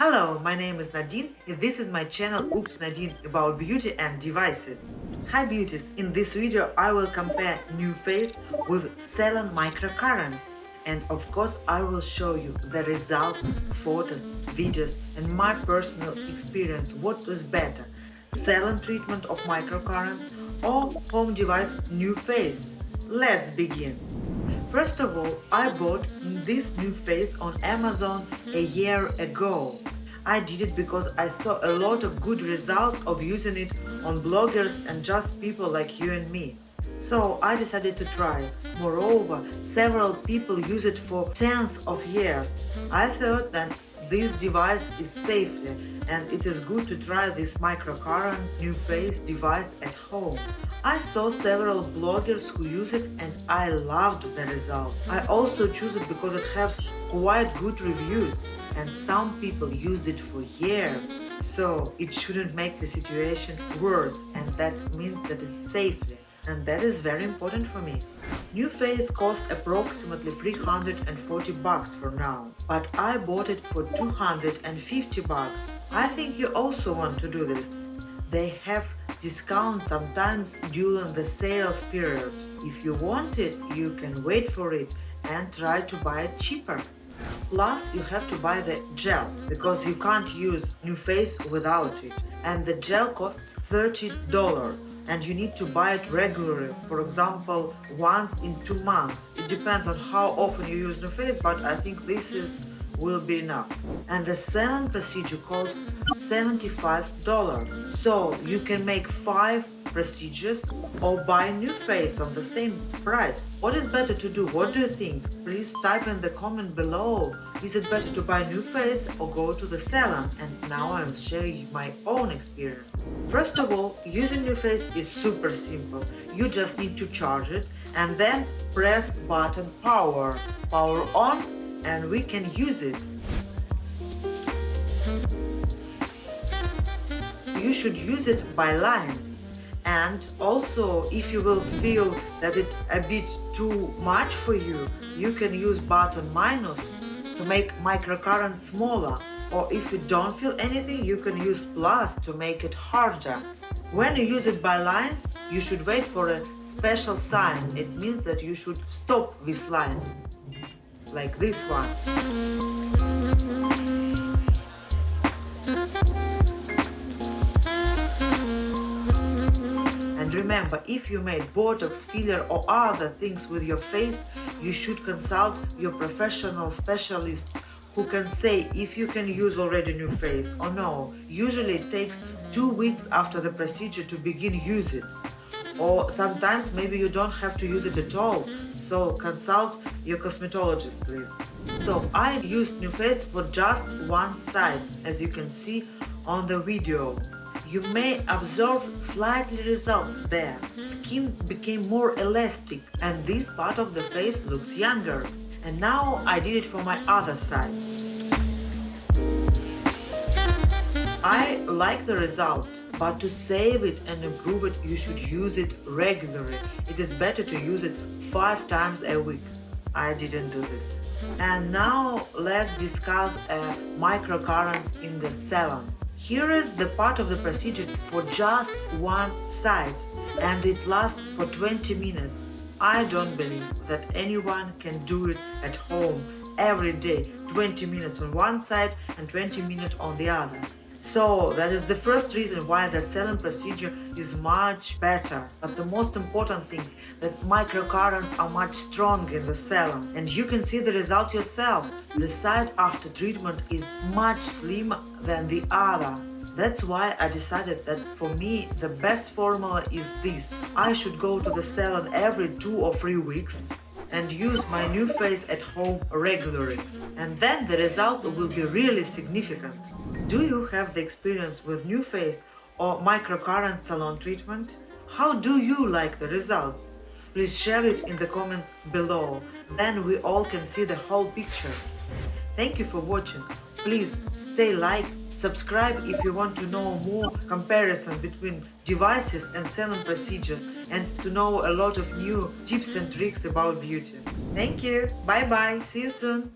Hello, my name is Nadine and this is my channel Oops Nadine about beauty and devices. Hi beauties, in this video I will compare NuFACE with Salon Microcurrents. And of course I will show you the results, photos, videos and my personal experience what is better, salon treatment of microcurrents or home device NuFACE. Let's begin. First of all, I bought this NuFACE on Amazon a year ago. I did it because I saw a lot of good results of using it on bloggers and just people like you and me. So I decided to try. Moreover, several people use it for tens of years. I thought that this device is safely and it is good to try this microcurrent NuFACE device at home. I saw several bloggers who use it and I loved the result. I also choose it because it has quite good reviews and some people use it for years. So it shouldn't make the situation worse, and that means that it's safely. And that is very important for me. NuFACE cost approximately $340 for now, but I bought it for $250. I think you also want to do this. They have discounts sometimes during the sales period. If you want it, you can wait for it and try to buy it cheaper. Plus, you have to buy the gel, because you can't use NuFACE without it. And the gel costs $30, and you need to buy it regularly, for example, once in 2 months. It depends on how often you use NuFACE, but I think will be enough. And the salon procedure costs $75. So you can make 5 procedures or buy NuFACE on the same price. What is better to do? What do you think? Please type in the comment below. Is it better to buy NuFACE or go to the salon? And now I will share you my own experience. First of all, using NuFACE is super simple. You just need to charge it and then press button power on, and we can use it. You should use it by lines. And also, if you will feel that it's a bit too much for you, you can use button minus to make microcurrent smaller. Or if you don't feel anything, you can use plus to make it harder. When you use it by lines, you should wait for a special sign. It means that you should stop this line, like this one. And remember, if you made Botox, filler or other things with your face, you should consult your professional specialists who can say if you can use already NuFACE or no. Usually it takes 2 weeks after the procedure to begin use it. Or sometimes maybe you don't have to use it at all, so consult your cosmetologist, please. So I used NuFACE for just one side, as you can see on the video. You may observe slightly results there. Skin became more elastic and this part of the face looks younger. And now I did it for my other side. I like the result. But to save it and improve it, you should use it regularly. It is better to use it 5 times a week. I didn't do this. And now let's discuss microcurrents in the salon. Here is the part of the procedure for just one side, and it lasts for 20 minutes. I don't believe that anyone can do it at home every day, 20 minutes on one side and 20 minutes on the other. So that is the first reason why the salon procedure is much better. But the most important thing, that microcurrents are much stronger in the salon. And you can see the result yourself. The side after treatment is much slimmer than the other. That's why I decided that for me the best formula is this. I should go to the salon every 2 or 3 weeks and use my NuFACE at home regularly. And then the result will be really significant. Do you have the experience with NuFACE or microcurrent salon treatment? How do you like the results? Please share it in the comments below. Then we all can see the whole picture. Thank you for watching. Please stay like, subscribe if you want to know more comparison between devices and salon procedures and to know a lot of new tips and tricks about beauty. Thank you. Bye bye. See you soon.